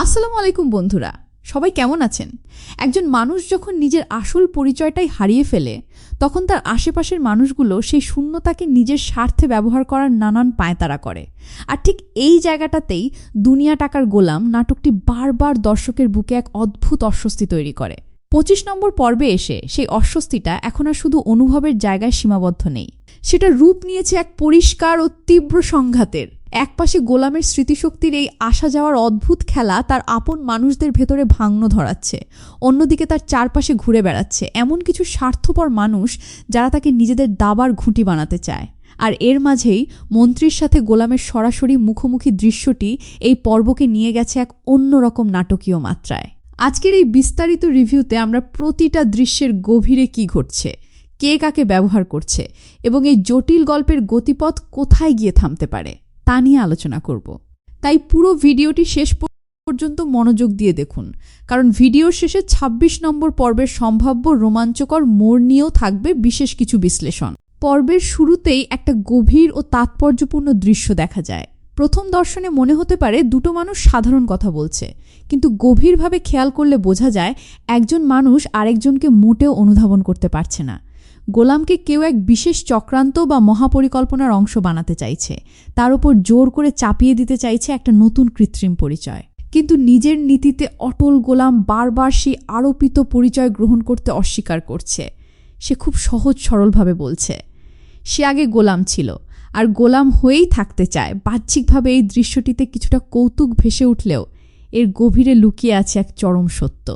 আসসালামু আলাইকুম বন্ধুরা, সবাই কেমন আছেন? একজন মানুষ যখন নিজের আসল পরিচয়টাই হারিয়ে ফেলে তখন তার আশেপাশের মানুষগুলো সেই শূন্যতাকে নিজের স্বার্থে ব্যবহার করার নানান পায়তারা করে। আর ঠিক এই জায়গাটাতেই দুনিয়া টাকার গোলাম নাটকটি বারবার দর্শকের বুকে এক অদ্ভুত অস্বস্তি তৈরি করে। ২৫ নম্বর পর্বে এসে সেই অস্বস্তিটা এখন আর শুধু অনুভবের জায়গায় সীমাবদ্ধ নেই, সেটা রূপ নিয়েছে এক পরিষ্কার ও তীব্র সংঘাতের। একপাশে গোলামের স্মৃতিশক্তির এই আসা যাওয়ার অদ্ভুত খেলা তার আপন মানুষদের ভেতরে ভাঙন ধরাচ্ছে, অন্যদিকে তার চারপাশে ঘুরে বেড়াচ্ছে এমন কিছু স্বার্থপর মানুষ যারা তাকে নিজেদের দাবার ঘুঁটি বানাতে চায়। আর এর মাঝেই মন্ত্রীর সাথে গোলামের সরাসরি মুখোমুখি দৃশ্যটি এই পর্বকে নিয়ে গেছে এক অন্যরকম নাটকীয় মাত্রায়। আজকের এই বিস্তারিত রিভিউতে আমরা প্রতিটা দৃশ্যের গভীরে কি ঘটছে, কে কাকে ব্যবহার করছে এবং এই জটিল গল্পের গতিপথ কোথায় গিয়ে থামতে পারে তা নিয়ে আলোচনা করব। তাই পুরো ভিডিওটি শেষ পর্যন্ত মনোযোগ দিয়ে দেখুন, কারণ ভিডিওর শেষে ২৬ নম্বর পর্বের সম্ভাব্য রোমাঞ্চকর মোড় নিয়েও থাকবে বিশেষ কিছু বিশ্লেষণ। পর্বের শুরুতেই একটা গভীর ও তাৎপর্যপূর্ণ দৃশ্য দেখা যায়। প্রথম দর্শনে মনে হতে পারে দুটো মানুষ সাধারণ কথা বলছে, কিন্তু গভীরভাবে খেয়াল করলে বোঝা যায় একজন মানুষ আরেকজনকে মোটেও অনুধাবন করতে পারছে না। গোলামকে কেউ এক বিশেষ চক্রান্ত বা মহাপরিকল্পনার অংশ বানাতে চাইছে, তার উপর জোর করে চাপিয়ে দিতে চাইছে একটা নতুন কৃত্রিম পরিচয়। কিন্তু নিজের নীতিতে অটল গোলাম বারবার সেই আরোপিত পরিচয় গ্রহণ করতে অস্বীকার করছে। সে খুব সহজ সরলভাবে বলছে সে আগে গোলাম ছিল আর গোলাম হয়েই থাকতে চায়। বাহ্যিকভাবে এই দৃশ্যটিতে কিছুটা কৌতুক ভেসে উঠলেও এর গভীরে লুকিয়ে আছে এক চরম সত্য।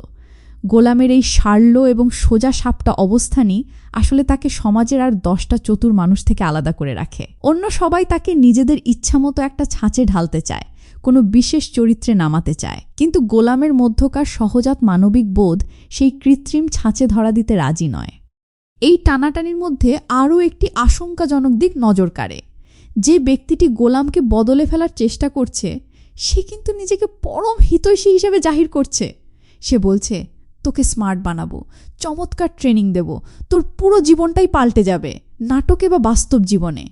গোলামের এই সারল এবং সোজা সাপটা অবস্থানই আসলে তাকে সমাজের আর ১০টা চতুর মানুষ থেকে আলাদা করে রাখে। অন্য সবাই তাকে নিজেদের ইচ্ছামতো একটা ছাঁচে ঢালতে চায়, কোনো বিশেষ চরিত্রে নামাতে চায়, কিন্তু গোলামের মধ্যকার সহজাত মানবিক বোধ সেই কৃত্রিম ছাঁচে ধরা দিতে রাজি নয়। এই টানাটানির মধ্যে আরও একটি আশঙ্কাজনক দিক নজর কাড়ে। যে ব্যক্তিটি গোলামকে বদলে ফেলার চেষ্টা করছে সে কিন্তু নিজেকে পরম হিতৈষী হিসেবে জাহির করছে। সে বলছে, তোকে স্মার্ট বানাবো, চমৎকার ট্রেনিং দেব, তোর পুরো জীবনটাই পাল্টে যাবে, নাটকে বা বাস্তব জীবনে।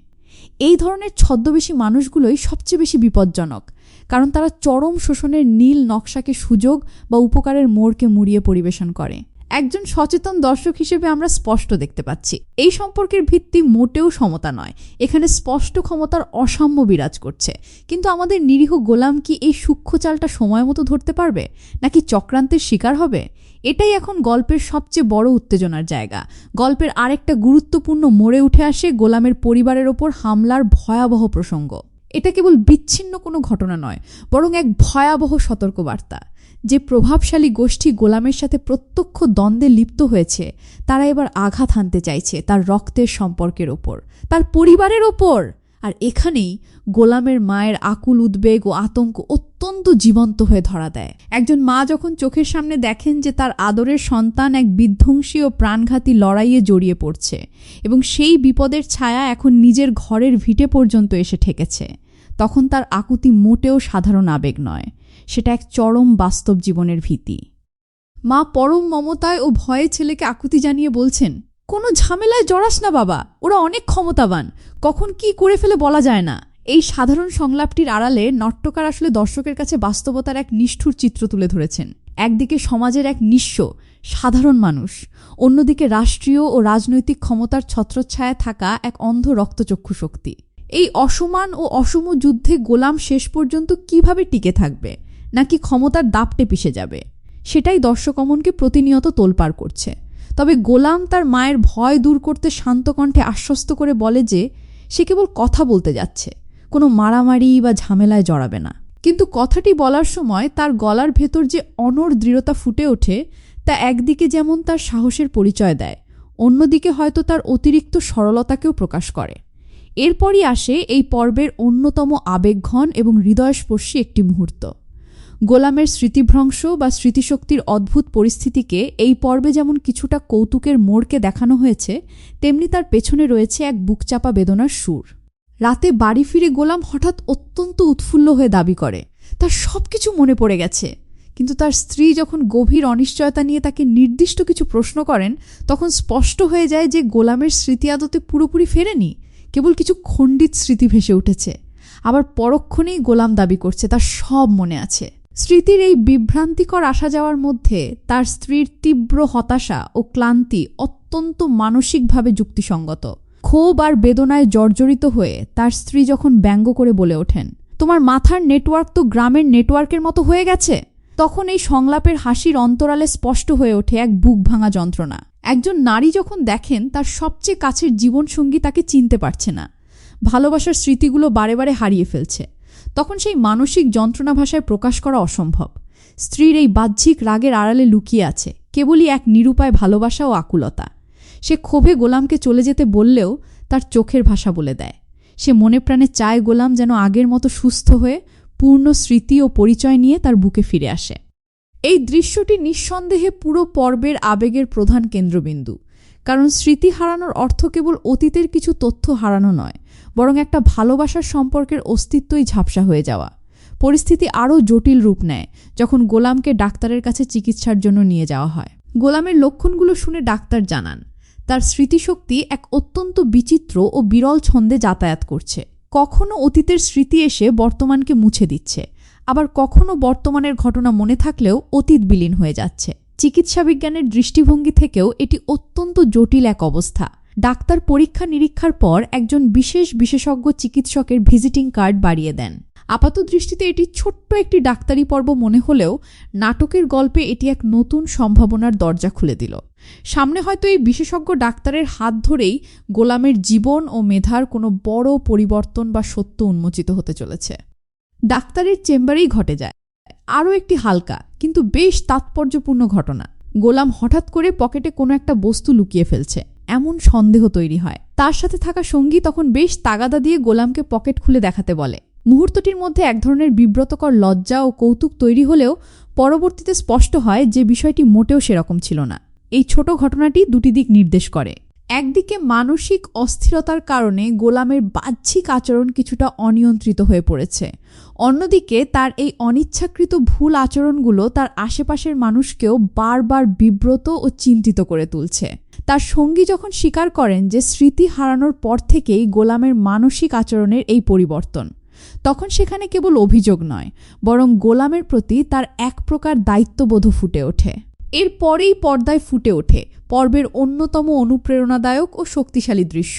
এই ধরনের ছদ্মবেশী মানুষগুলোই সবচেয়ে বেশি বিপজ্জনক, কারণ তারা চরম শোষণের নীল নকশাকে সুযোগ বা উপকারের মোড়কে মুড়িয়ে পরিবেশন করে। একজন সচেতন দর্শক হিসেবে আমরা স্পষ্ট দেখতে পাচ্ছি এই সম্পর্কের ভিত্তি মোটেও সমতা নয়, এখানে স্পষ্ট ক্ষমতার অসাম্য বিরাজ করছে। কিন্তু আমাদের নিরীহ গোলাম কি এই সূক্ষ্ম চালটা সময় মতো ধরতে পারবে, নাকি চক্রান্তের শিকার হবে? এটাই এখন গল্পের সবচেয়ে বড় উত্তেজনার জায়গা। গল্পের আরেকটা গুরুত্বপূর্ণ মোড়ে উঠে আসে গোলামের পরিবারের ওপর হামলার ভয়াবহ প্রসঙ্গ। এটা কেবল বিচ্ছিন্ন কোনো ঘটনা নয়, বরং এক ভয়াবহ সতর্কবার্তা। যে প্রভাবশালী গোষ্ঠী গোলামের সাথে প্রত্যক্ষ দ্বন্দ্বে লিপ্ত হয়েছে তারা এবার আঘাত হানতে চাইছে তার রক্তের সম্পর্কের ওপর, তার পরিবারের ওপর। আর এখানেই গোলামের মায়ের আকুল উদ্বেগ ও আতঙ্ক অত্যন্ত জীবন্ত হয়ে ধরা দেয়। একজন মা যখন চোখের সামনে দেখেন যে তার আদরের সন্তান এক বিধ্বংসী ও প্রাণঘাতী লড়াইয়ে জড়িয়ে পড়ছে এবং সেই বিপদের ছায়া এখন নিজের ঘরের ভিটে পর্যন্ত এসে ঠেকেছে, তখন তার আকুতি মোটেও সাধারণ আবেগ নয়, সেটা এক চরম বাস্তব জীবনের ভীতি। মা পরম মমতায় ও ভয়ে ছেলেকে আকুতি জানিয়ে বলছেন, কোনো ঝামেলায় জড়াস না বাবা, ওরা অনেক ক্ষমতাবান, কখন কি করে ফেলে বলা যায় না। এই সাধারণ সংলাপটির আড়ালে নাট্যকার আসলে দর্শকের কাছে বাস্তবতার এক নিষ্ঠুর চিত্র তুলে ধরেছেন। একদিকে সমাজের এক নিঃস্ব সাধারণ মানুষ, অন্যদিকে রাষ্ট্রীয় ও রাজনৈতিক ক্ষমতার ছত্রচ্ছায়ায় থাকা এক অন্ধ রক্তচক্ষু শক্তি। এই অসমান ও অসম যুদ্ধে গোলাম শেষ পর্যন্ত কিভাবে টিকে থাকবে, নাকি ক্ষমতার দাপটে পিষে যাবে, সেটাই দর্শক মনকে প্রতিনিয়ত তোলপাড় করছে। তবে গোলাম তার মায়ের ভয় দূর করতে শান্ত কণ্ঠে আশ্বস্ত করে বলে যে সে কেবল কথা বলতে যাচ্ছে, কোনো মারামারি বা ঝামেলায় জড়াবে না। কিন্তু কথাটি বলার সময় তার গলার ভেতর যে অনড় দৃঢ়তা ফুটে ওঠে তা একদিকে যেমন তার সাহসের পরিচয় দেয়, অন্যদিকে হয়তো তার অতিরিক্ত সরলতাকেও প্রকাশ করে। এরপরই আসে এই পর্বের অন্যতম আবেগঘন এবং হৃদয়স্পর্শী একটি মুহূর্ত। গোলামের স্মৃতিভ্রংশ বা স্মৃতিশক্তির অদ্ভুত পরিস্থিতিকে এই পর্বে যেমন কিছুটা কৌতুকের মোড়কে দেখানো হয়েছে, তেমনি তার পেছনে রয়েছে এক বুকচাপা বেদনার সুর। রাতে বাড়ি ফিরে গোলাম হঠাৎ অত্যন্ত উৎফুল্ল হয়ে দাবি করে তার সবকিছু মনে পড়ে গেছে, কিন্তু তার স্ত্রী যখন গভীর অনিশ্চয়তা নিয়ে তাকে নির্দিষ্ট কিছু প্রশ্ন করেন তখন স্পষ্ট হয়ে যায় যে গোলামের স্মৃতি আদতে পুরোপুরি ফেরেনি, কেবল কিছু খণ্ডিত স্মৃতি ভেসে উঠেছে। আবার পরক্ষণেই গোলাম দাবি করছে তার সব মনে আছে। স্মৃতির এই বিভ্রান্তিকর আসা যাওয়ার মধ্যে তার স্ত্রীর তীব্র হতাশা ও ক্লান্তি অত্যন্ত মানসিকভাবে যুক্তিসঙ্গত। ক্ষোভ আর বেদনায় জর্জরিত হয়ে তার স্ত্রী যখন ব্যঙ্গ করে বলে ওঠেন, তোমার মাথার নেটওয়ার্ক তো গ্রামের নেটওয়ার্কের মতো হয়ে গেছে, তখন এই সংলাপের হাসির অন্তরালে স্পষ্ট হয়ে ওঠে এক বুক ভাঙা যন্ত্রণা। একজন নারী যখন দেখেন তার সবচেয়ে কাছের জীবনসঙ্গী তাকে চিনতে পারছে না, ভালোবাসার স্মৃতিগুলো বারে বারে হারিয়ে ফেলছে, তখন সেই মানসিক যন্ত্রণা ভাষায় প্রকাশ করা অসম্ভব। স্ত্রীর এই বাহ্যিক রাগের আড়ালে লুকিয়ে আছে কেবলই এক নিরুপায় ভালোবাসা ও আকুলতা। সে ক্ষোভে গোলামকে চলে যেতে বললেও তার চোখের ভাষা বলে দেয়, সে মনে প্রাণে চায় গোলাম যেন আগের মতো সুস্থ হয়ে পূর্ণ স্মৃতি ও পরিচয় নিয়ে তার বুকে ফিরে আসে। এই দৃশ্যটি নিঃসন্দেহে পুরো পর্বের আবেগের প্রধান কেন্দ্রবিন্দু, কারণ স্মৃতি হারানোর অর্থ কেবল অতীতের কিছু তথ্য হারানো নয়, বরং একটা ভালোবাসার সম্পর্কের অস্তিত্বই ঝাপসা হয়ে যাওয়া। পরিস্থিতি আরও জটিল রূপ নেয় যখন গোলামকে ডাক্তারের কাছে চিকিৎসার জন্য নিয়ে যাওয়া হয়। গোলামের লক্ষণগুলো শুনে ডাক্তার জানান, তার স্মৃতিশক্তি এক অত্যন্ত বিচিত্র ও বিরল ছন্দে যাতায়াত করছে। কখনো অতীতের স্মৃতি এসে বর্তমানকে মুছে দিচ্ছে, আবার কখনো বর্তমানের ঘটনা মনে থাকলেও অতীত বিলীন হয়ে যাচ্ছে। চিকিৎসা বিজ্ঞানের দৃষ্টিভঙ্গি থেকেও এটি অত্যন্ত জটিল এক অবস্থা। ডাক্তার পরীক্ষা নিরীক্ষার পর একজন বিশেষ বিশেষজ্ঞ চিকিৎসকের ভিজিটিং কার্ড বাড়িয়ে দেন। আপাত দৃষ্টিতে এটি ছোট্ট একটি ডাক্তারি পর্ব মনে হলেও নাটকের গল্পে এটি এক নতুন সম্ভাবনার দরজা খুলে দিল। সামনে হয়তো এই বিশেষজ্ঞ ডাক্তারের হাত ধরেই গোলামের জীবন ও মেধার কোনো বড় পরিবর্তন বা সত্য উন্মোচিত হতে চলেছে। ডাক্তারের চেম্বারেই ঘটে যায় আরও একটি হালকা কিন্তু বেশ তাৎপর্যপূর্ণ ঘটনা। গোলাম হঠাৎ করে পকেটে কোনো একটা বস্তু লুকিয়ে ফেলছে এমন সন্দেহ তৈরি হয়। তার সাথে থাকা সঙ্গী তখন বেশ তাগাদা দিয়ে গোলামকে পকেট খুলে দেখাতে বলে। মুহূর্তটির মধ্যে এক ধরনের বিব্রতকর লজ্জা ও কৌতুক তৈরি হলেও পরবর্তীতে স্পষ্ট হয় যে বিষয়টি মোটেও সেরকম ছিল না। এই ছোট ঘটনাটি দুটি দিক নির্দেশ করে। একদিকে মানসিক অস্থিরতার কারণে গোলামের বাহ্যিক আচরণ কিছুটা অনিয়ন্ত্রিত হয়ে পড়েছে, অন্যদিকে তার এই অনিচ্ছাকৃত ভুল আচরণগুলো তার আশেপাশের মানুষকেও বারবার বিব্রত ও চিন্তিত করে তুলছে। তার সঙ্গী যখন স্বীকার করেন যে স্মৃতি হারানোর পর থেকেই গোলামের মানসিক আচরণের এই পরিবর্তন, তখন সেখানে কেবল অভিযোগ নয়, বরং গোলামের প্রতি তার এক প্রকার দায়িত্ববোধ ফুটে ওঠে। এরপরেই পর্দায় ফুটে ওঠে পর্বের অন্যতম অনুপ্রেরণাদায়ক ও শক্তিশালী দৃশ্য।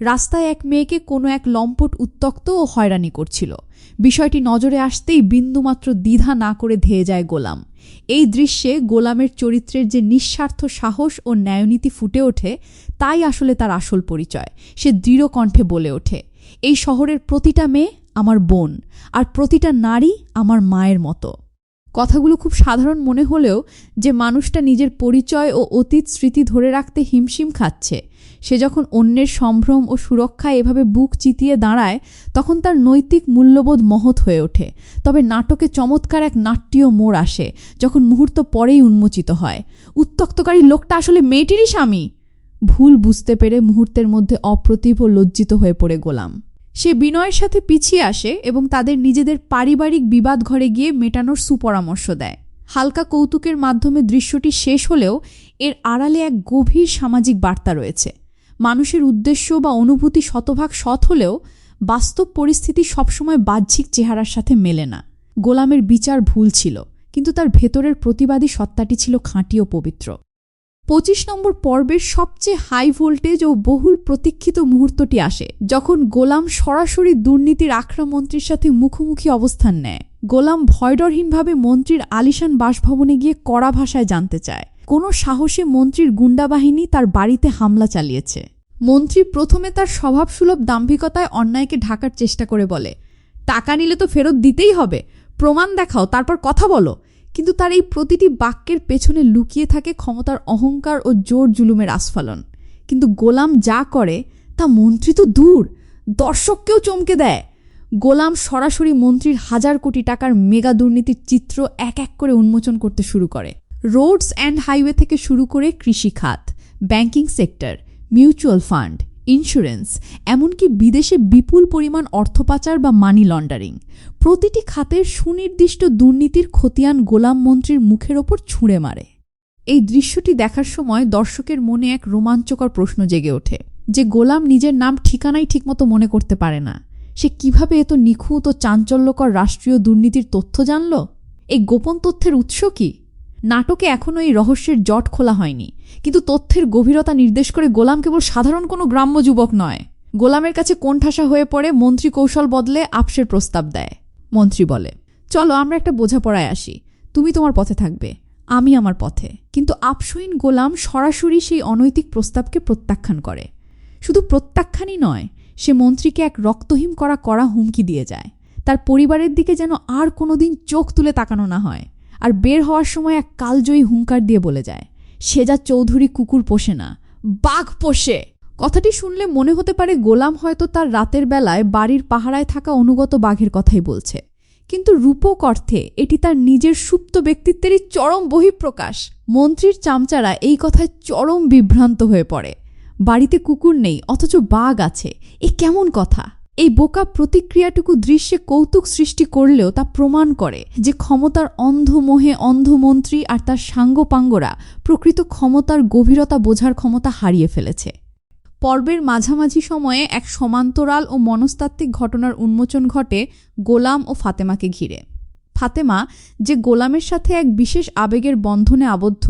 রাস্তায় এক মেয়েকে কোনো এক লম্পট উত্ত্যক্ত ও হয়রানি করছিল। বিষয়টি নজরে আসতেই বিন্দুমাত্র দ্বিধা না করে ধেয়ে যায় গোলাম। এই দৃশ্যে গোলামের চরিত্রের যে নিঃস্বার্থ সাহস ও ন্যায়নীতি ফুটে ওঠে, তাই আসলে তার আসল পরিচয়। সে দৃঢ় কণ্ঠে বলে ওঠে, এই শহরের প্রতিটা মেয়ে আমার বোন, আর প্রতিটা নারী আমার মায়ের মতো। কথাগুলো খুব সাধারণ মনে হলেও যে মানুষটা নিজের পরিচয় ও অতীত স্মৃতি ধরে রাখতে হিমশিম খাচ্ছে, সে যখন অন্যের সম্ভ্রম ও সুরক্ষায় এভাবে বুক চিতিয়ে দাঁড়ায়, তখন তার নৈতিক মূল্যবোধ মহৎ হয়ে ওঠে। তবে নাটকে চমৎকার এক নাট্যীয় মোড় আসে যখন মুহূর্ত পরেই উন্মোচিত হয়, উত্ত্যক্তকারী লোকটা আসলে মেয়েটিরই স্বামী। ভুল বুঝতে পেরে মুহূর্তের মধ্যে অপ্রতিভ ও লজ্জিত হয়ে পড়ে গোলাম। সে বিনয়ের সাথে পিছিয়ে আসে এবং তাদের নিজেদের পারিবারিক বিবাদ ঘরে গিয়ে মেটানোর সুপরামর্শ দেয়। হালকা কৌতুকের মাধ্যমে দৃশ্যটি শেষ হলেও এর আড়ালে এক গভীর সামাজিক বার্তা রয়েছে। মানুষের উদ্দেশ্য বা অনুভূতি শতভাগ সৎ হলেও বাস্তব পরিস্থিতি সবসময় বাহ্যিক চেহারার সাথে মেলে না। গোলামের বিচার ভুল ছিল, কিন্তু তার ভেতরের প্রতিবাদী সত্তাটি ছিল খাঁটি ও পবিত্র। 25 নম্বর পর্বের সবচেয়ে হাই ভোল্টেজ ও বহুল প্রতীক্ষিত মুহূর্তটি আসে যখন গোলাম সরাসরি দুর্নীতির আখড়া মন্ত্রীর সাথে মুখোমুখি অবস্থান নেয়। গোলাম ভয়ডরহীনভাবে মন্ত্রীর আলিশান বাসভবনে গিয়ে কড়া ভাষায় জানতে চায় কোনো সাহসে মন্ত্রীর গুন্ডাবাহিনী তার বাড়িতে হামলা চালিয়েছে। মন্ত্রী প্রথমে তার স্বভাবসুলভ দাম্ভিকতায় অন্যায়কে ঢাকার চেষ্টা করে বলে, টাকা নিলে তো ফেরত দিতেই হবে, প্রমাণ দেখাও, তারপর কথা বলো। কিন্তু তার এই প্রতিটি বাক্যের পেছনে লুকিয়ে থাকে ক্ষমতার অহংকার ও জোর জুলুমের আস্ফালন। কিন্তু গোলাম যা করে তা মন্ত্রী তো দূর, দর্শককেও চমকে দেয়। গোলাম সরাসরি মন্ত্রীর 1000 কোটি টাকার মেগা দুর্নীতির চিত্র এক এক করে উন্মোচন করতে শুরু করে। রোডস অ্যান্ড হাইওয়ে থেকে শুরু করে কৃষি খাত, banking sector, mutual fund, insurance, এমনকি বিদেশে বিপুল পরিমাণ অর্থ পাচার বা মানি লন্ডারিং, প্রতিটি খাতের সুনির্দিষ্ট দুর্নীতির খতিয়ান গোলাম মন্ত্রীর মুখের ওপর ছুঁড়ে মারে। এই দৃশ্যটি দেখার সময় দর্শকের মনে এক রোমাঞ্চকর প্রশ্ন জেগে ওঠে যে গোলাম নিজের নাম ঠিকানাই ঠিকমতো মনে করতে পারে না, সে কিভাবে এত নিখুঁত ও চাঞ্চল্যকর রাষ্ট্রীয় দুর্নীতির তথ্য জানল? এই গোপন তথ্যের উৎস কি? নাটকে এখনও এই রহস্যের জট খোলা হয়নি, কিন্তু তথ্যের গভীরতা নির্দেশ করে গোলাম কেবল সাধারণ কোনো গ্রাম্য যুবক নয়। গোলামের কাছে কোণঠাসা হয়ে পড়ে মন্ত্রী কৌশল বদলে আপসের প্রস্তাব দেয়। মন্ত্রী বলে, চলো আমরা একটা বোঝাপড়ায় আসি, তুমি তোমার পথে থাকবে, আমি আমার পথে। কিন্তু আপসহীন গোলাম সরাসরি সেই অনৈতিক প্রস্তাবকে প্রত্যাখ্যান করে। শুধু প্রত্যাখ্যানই নয়, সে মন্ত্রীকে এক রক্তহীন করা হুমকি দিয়ে যায়, তার পরিবারের দিকে যেন আর কোনোদিন চোখ তুলে তাকানো না হয়। আর বের হওয়ার সময় এক কালজয়ী হুঙ্কার দিয়ে বলে যায়, সেজা চৌধুরী কুকুর পোষে না, বাঘ পোষে। কথাটি শুনলে মনে হতে পারে গোলাম হয়তো তার রাতের বেলায় বাড়ির পাহারায় থাকা অনুগত বাঘের কথাই বলছে, কিন্তু রূপক অর্থে এটি তার নিজের সুপ্ত ব্যক্তিত্বেরই চরম বহিঃপ্রকাশ। মন্ত্রীর চামচারা এই কথায় চরম বিভ্রান্ত হয়ে পড়ে। বাড়িতে কুকুর নেই, অথচ বাঘ আছে, এ কেমন কথা? এই বোকা প্রতিক্রিয়াটুকু দৃশ্যে কৌতুক সৃষ্টি করলেও তা প্রমাণ করে যে ক্ষমতার অন্ধ মোহে অন্ধ মন্ত্রী আর তার সাঙ্গপাঙ্গরা প্রকৃত ক্ষমতার গভীরতা বোঝার ক্ষমতা হারিয়ে ফেলেছে। পর্বের মাঝামাঝি সময়ে এক সমান্তরাল ও মনস্তাত্ত্বিক ঘটনার উন্মোচন ঘটে গোলাম ও ফাতেমাকে ঘিরে। ফাতেমা, যে গোলামের সাথে এক বিশেষ আবেগের বন্ধনে আবদ্ধ,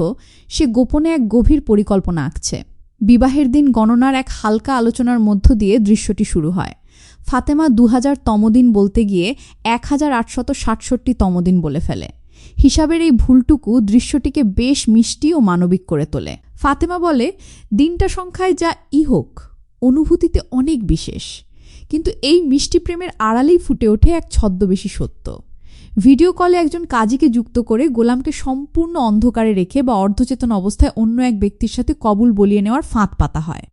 সে গোপনে এক গভীর পরিকল্পনা আঁকছে। বিবাহের দিন গণনার এক হালকা আলোচনার মধ্য দিয়ে দৃশ্যটি শুরু হয়। ফাতেমা 2000তম দিন বলতে গিয়ে 1867তম দিন বলে ফেলে। হিসাবের এই ভুলটুকু দৃশ্যটিকে বেশ মিষ্টি ও মানবিক করে তোলে। ফাতেমা বলে, দিনটা সংখ্যায় যা হোক, অনুভূতিতে অনেক বিশেষ। কিন্তু এই মিষ্টি প্রেমের আড়ালেই ফুটে ওঠে এক ছদ্মবেশী সত্য। ভিডিও কলে একজন কাজীকে যুক্ত করে গোলামকে সম্পূর্ণ অন্ধকারে রেখে বা অর্ধচেতন অবস্থায় অন্য এক ব্যক্তির সাথে কবুল বলিয়ে নেওয়ার ফাঁদ পাতা হয়।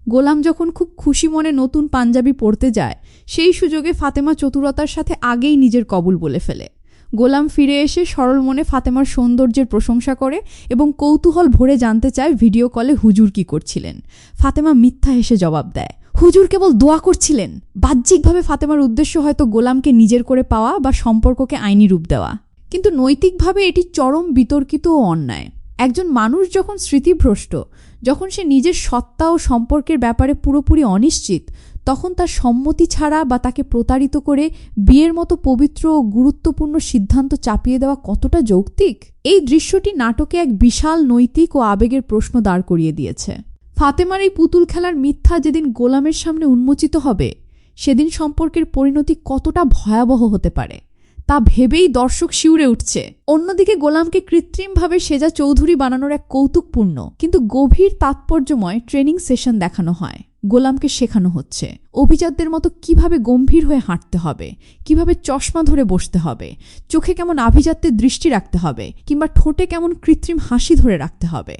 গোলাম যখন খুব খুশি মনে নতুন পাঞ্জাবি পরতে যায়, সেই সুযোগে ফাতেমা চতুরতার সাথে আগেই নিজের কবুল বলে ফেলে। গোলাম ফিরে এসে সরল মনে ফাতেমার সৌন্দর্যের প্রশংসা করে এবং কৌতূহল ভরে জানতে চায় ভিডিও কলে হুজুর কি করছিলেন। ফাতেমা মিথ্যা হেসে জবাব দেয়, হুজুর কেবল দোয়া করছিলেন। বাহ্যিকভাবে ফাতেমার উদ্দেশ্য হয়তো গোলামকে নিজের করে পাওয়া বা সম্পর্ককে আইনি রূপ দেওয়া, কিন্তু নৈতিকভাবে এটি চরম বিতর্কিত ও অন্যায়। একজন মানুষ যখন স্মৃতিভ্রষ্ট, যখন সে নিজের সত্তা ও সম্পর্কের ব্যাপারে পুরোপুরি অনিশ্চিত, তখন তার সম্মতি ছাড়া বা তাকে প্রতারিত করে বিয়ের মতো পবিত্র ও গুরুত্বপূর্ণ সিদ্ধান্ত চাপিয়ে দেওয়া কতটা যৌক্তিক? এই দৃশ্যটি নাটকে এক বিশাল নৈতিক ও আবেগের প্রশ্ন দাঁড় করিয়ে দিয়েছে। ফাতেমার এই পুতুল খেলার মিথ্যা যেদিন গোলামের সামনে উন্মোচিত হবে, সেদিন সম্পর্কের পরিণতি কতটা ভয়াবহ হতে পারে তা ভেবেই দর্শক শিউরে উঠছে। অন্যদিকে গোলামকে কৃত্রিমভাবে সেজা চৌধুরী বানানোর এক কৌতুকপূর্ণ কিন্তু গভীর তাৎপর্যময় ট্রেনিং সেশন দেখানো হয়। গোলামকে শেখানো হচ্ছে অভিজাতদের মতো কিভাবে গম্ভীর হয়ে হাঁটতে হবে, কিভাবে চশমা ধরে বসতে হবে, চোখে কেমন আভিজাত্যের দৃষ্টি রাখতে হবে, কিংবা ঠোঁটে কেমন কৃত্রিম হাসি ধরে রাখতে হবে।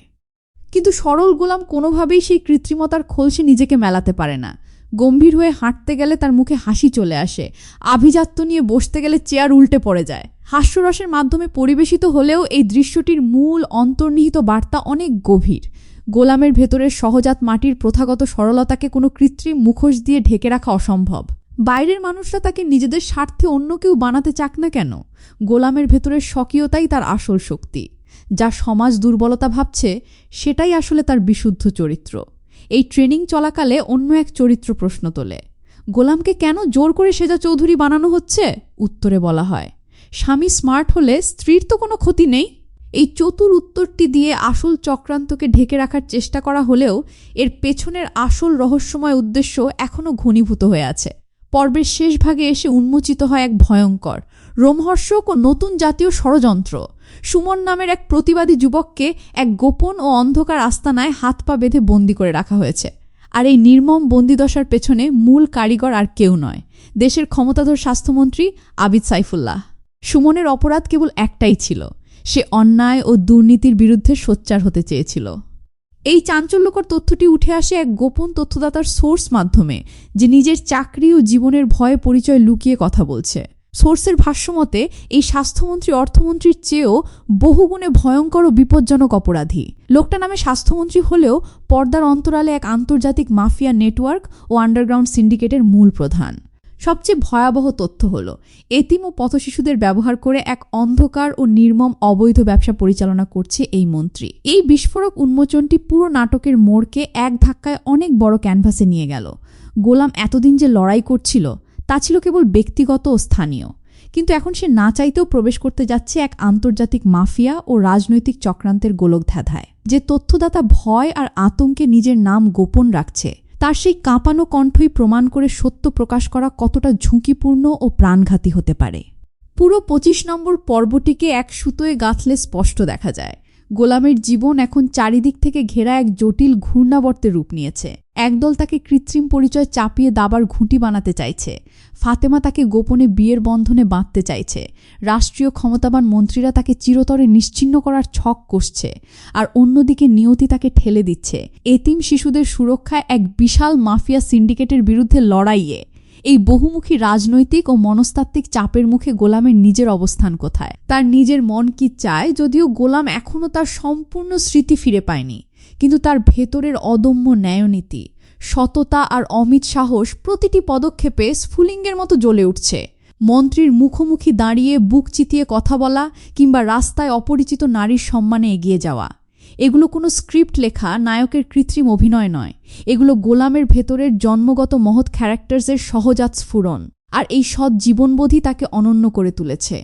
কিন্তু সরল গোলাম কোনোভাবেই সেই কৃত্রিমতার খোলসে নিজেকে মেলাতে পারে না। গম্ভীর হয়ে হাঁটতে গেলে তার মুখে হাসি চলে আসে, আভিজাত্য নিয়ে বসতে গেলে চেয়ার উল্টে পড়ে যায়। হাস্যরসের মাধ্যমে পরিবেশিত হলেও এই দৃশ্যটির মূল অন্তর্নিহিত বার্তা অনেক গভীর। গোলামের ভেতরের সহজাত মাটির প্রথাগত সরলতাকে কোনো কৃত্রিম মুখোশ দিয়ে ঢেকে রাখা অসম্ভব। বাইরের মানুষরা তাকে নিজেদের স্বার্থে অন্য কেউ বানাতে চাক না কেন, গোলামের ভেতরের স্বকীয়তাই তার আসল শক্তি। যা সমাজ দুর্বলতা ভাবছে, সেটাই আসলে তার বিশুদ্ধ চরিত্র। এই ট্রেনিং চলাকালে অন্য এক চরিত্র প্রশ্ন তোলে, গোলামকে কেন জোর করে সেজা চৌধুরী বানানো হচ্ছে? উত্তরে বলা হয়, স্বামী স্মার্ট হলে স্ত্রীর তো কোনো ক্ষতি নেই। এই চতুর উত্তরটি দিয়ে আসল চক্রান্তকে ঢেকে রাখার চেষ্টা করা হলেও এর পেছনের আসল রহস্যময় উদ্দেশ্য এখনও ঘনীভূত হয়ে আছে। পর্বের শেষ ভাগে এসে উন্মোচিত হয় এক ভয়ঙ্কর, রোমহর্ষক ও নতুন জাতীয় ষড়যন্ত্র। সুমন নামের এক প্রতিবাদী যুবককে এক গোপন ও অন্ধকার আস্তানায় হাত পা বেঁধে বন্দি করে রাখা হয়েছে। আর এই নির্মম বন্দিদশার পেছনে মূল কারিগর আর কেউ নয়, দেশের ক্ষমতাধর স্বাস্থ্যমন্ত্রী আবিদ সাইফুল্লাহ। সুমনের অপরাধ কেবল একটাই ছিল, সে অন্যায় ও দুর্নীতির বিরুদ্ধে সোচ্চার হতে চেয়েছিল। এই চাঞ্চল্যকর তথ্যটি উঠে আসে এক গোপন তথ্যদাতার সোর্স মাধ্যমে, যে নিজের চাকরি ও জীবনের ভয়ে পরিচয় লুকিয়ে কথা বলছে। সোর্সের ভাষ্যমতে এই স্বাস্থ্যমন্ত্রী অর্থমন্ত্রীর চেয়েও বহুগুণে ভয়ঙ্কর ও বিপজ্জনক অপরাধী। লোকটা নামে স্বাস্থ্যমন্ত্রী হলেও পর্দার অন্তরালে এক আন্তর্জাতিক মাফিয়া নেটওয়ার্ক ও আন্ডারগ্রাউন্ড সিন্ডিকেটের মূল প্রধান। সবচেয়ে ভয়াবহ তথ্য হল, এতিম ও পথশিশুদের ব্যবহার করে এক অন্ধকার ও নির্মম অবৈধ ব্যবসা পরিচালনা করছে এই মন্ত্রী। এই বিস্ফোরক উন্মোচনটি পুরো নাটকের মোড়কে এক ধাক্কায় অনেক বড় ক্যানভাসে নিয়ে গেল। গোলাম এতদিন যে লড়াই করছিল তা ছিল কেবল ব্যক্তিগত ও স্থানীয়, কিন্তু এখন সে না চাইতেও প্রবেশ করতে যাচ্ছে এক আন্তর্জাতিক মাফিয়া ও রাজনৈতিক চক্রান্তের গোলকধাঁধায়। যে তথ্যদাতা ভয় আর আতঙ্কে নিজের নাম গোপন রাখছে, তার সেই কাঁপানো কণ্ঠই প্রমাণ করে সত্য প্রকাশ করা কতটা ঝুঁকিপূর্ণ ও প্রাণঘাতী হতে পারে। পুরো ২৫ নম্বর পর্বটিকে এক সুতোয় গাঁথলে স্পষ্ট দেখা যায়, গোলামের জীবন এখন চারিদিক থেকে ঘেরা এক জটিল ঘূর্ণাবর্তের রূপ নিয়েছে। একদল তাকে কৃত্রিম পরিচয় চাপিয়ে দাবার ঘুঁটি বানাতে চাইছে, ফাতেমা তাকে গোপনে বিয়ের বন্ধনে বাঁধতে চাইছে, রাষ্ট্রীয় ক্ষমতাবান মন্ত্রীরা তাকে চিরতরে নিশ্চিহ্ন করার ছক কষছে, আর অন্যদিকে নিয়তি তাকে ঠেলে দিচ্ছে এতিম শিশুদের সুরক্ষায় এক বিশাল মাফিয়া সিন্ডিকেটের বিরুদ্ধে লড়াইয়ে। এই বহুমুখী রাজনৈতিক ও মনস্তাত্ত্বিক চাপের মুখে গোলামের নিজের অবস্থান কোথায়? তার নিজের মন কি চায়? যদিও গোলাম এখনও তার সম্পূর্ণ স্মৃতি ফিরে পায়নি, কিন্তু তার ভেতরের অদম্য ন্যায়নীতি, সততা আর অমিত সাহস প্রতিটি পদক্ষেপে স্ফুলিঙ্গের মতো জ্বলে উঠছে। মন্ত্রীর মুখোমুখি দাঁড়িয়ে বুক চিতিয়ে কথা বলা কিংবা রাস্তায় অপরিচিত নারীর সম্মানে এগিয়ে যাওয়া, এগুলো কোনো স্ক্রিপ্ট লেখা নায়কের কৃত্রিম অভিনয় নয়। এগুলো গোলামের ভেতরের জন্মগত মহৎ ক্যারেক্টার্সের সহজাত স্ফুরণ, আর এই সৎ জীবনবোধই তাকে অনন্য করে তুলেছে।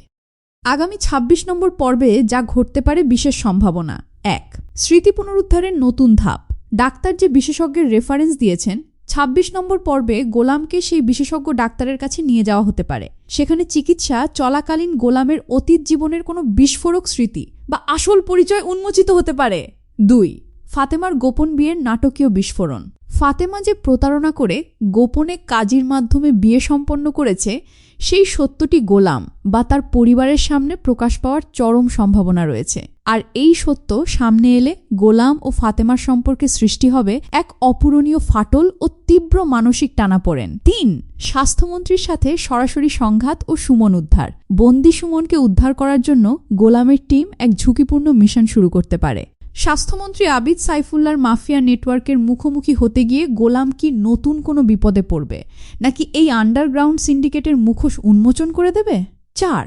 আগামী ২৬ নম্বর পর্বে যা ঘটতে পারে বিশেষ সম্ভাবনা। ১. স্মৃতি পুনরুদ্ধারের নতুন ধাপ। ডাক্তার যে বিশেষজ্ঞের রেফারেন্স দিয়েছেন, ২৬ নম্বর পর্বে গোলামকে সেই বিশেষজ্ঞ ডাক্তারের কাছে নিয়ে যাওয়া হতে পারে। সেখানে চিকিৎসা চলাকালীন গোলামের অতীত জীবনের কোনো বিস্ফোরক স্মৃতি বা আসল পরিচয় উন্মোচিত হতে পারে। ২. ফাতেমার গোপন বিয়ের নাটকীয় বিস্ফোরণ। ফাতেমা যে প্রতারণা করে গোপনে কাজীর মাধ্যমে বিয়ে সম্পন্ন করেছে, সেই সত্যটি গোলাম বা তার পরিবারের সামনে প্রকাশ পাওয়ার চরম সম্ভাবনা রয়েছে। আর এই সত্য সামনে এলে গোলাম ও ফাতেমার সম্পর্কে সৃষ্টি হবে এক অপূরণীয় ফাটল ও তীব্র মানসিক টানাপোড়েন। ৩. স্বাস্থ্যমন্ত্রীর সাথে সরাসরি সংঘাত ও সুমন উদ্ধার। বন্দি সুমনকে উদ্ধার করার জন্য গোলামের টিম এক ঝুঁকিপূর্ণ মিশন শুরু করতে পারে। স্বাস্থ্যমন্ত্রী আবিদ সাইফুল্লাহর মাফিয়া নেটওয়ার্কের মুখোমুখি হতে গিয়ে গোলাম কি নতুন কোনো বিপদে পড়বে, নাকি এই আন্ডারগ্রাউন্ড সিন্ডিকেটের মুখোশ উন্মোচন করে দেবে? ৪.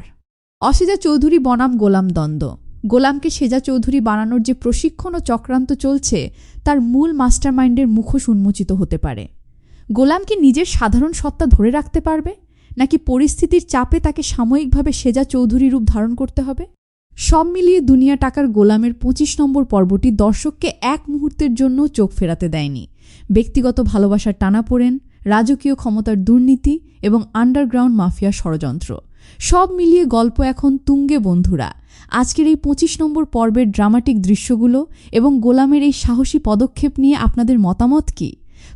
অসিজা চৌধুরী বনাম গোলাম দ্বন্দ্ব। গোলামকে সেজা চৌধুরী বানানোর যে প্রশিক্ষণ ও চক্রান্ত চলছে, তার মূল মাস্টারমাইন্ডের মুখোশ উন্মোচিত হতে পারে। গোলাম কি নিজের সাধারণ সত্তা ধরে রাখতে পারবে, নাকি পরিস্থিতির চাপে তাকে সাময়িকভাবে সেজা চৌধুরী রূপ ধারণ করতে হবে? সব মিলিয়ে দুনিয়া টাকার গোলামের ২৫ নম্বর পর্বটি দর্শককে এক মুহূর্তের জন্য চোখ ফেরাতে দেয়নি। ব্যক্তিগত ভালোবাসার টানাপোড়েন, রাজকীয় ক্ষমতার দুর্নীতি এবং আন্ডারগ্রাউন্ড মাফিয়া ষড়যন্ত্র, সব মিলিয়ে গল্প এখন তুঙ্গে। বন্ধুরা, আজকের এই ২৫ নম্বর পর্বের ড্রামাটিক দৃশ্যগুলো এবং গোলামের এই সাহসী পদক্ষেপ নিয়ে আপনাদের মতামত কি?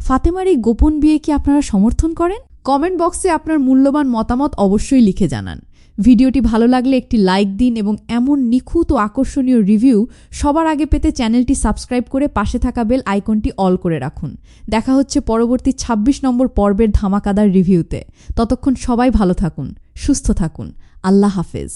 ফাতেমার এই গোপন বিয়ে কি আপনারা সমর্থন করেন? কমেন্ট বক্সে আপনার মূল্যবান মতামত অবশ্যই লিখে জানান। ভিডিওটি ভালো লাগলে একটি লাইক দিন এবং এমন নিখুঁত ও আকর্ষণীয় রিভিউ সবার আগে পেতে চ্যানেলটি সাবস্ক্রাইব করে পাশে থাকা বেল আইকনটি অল করে রাখুন। দেখা হচ্ছে পরবর্তী ২৬ নম্বর পর্বের ধামাকাদার রিভিউতে। ততক্ষণ সবাই ভালো থাকুন, সুস্থ থাকুন। আল্লাহ হাফেজ।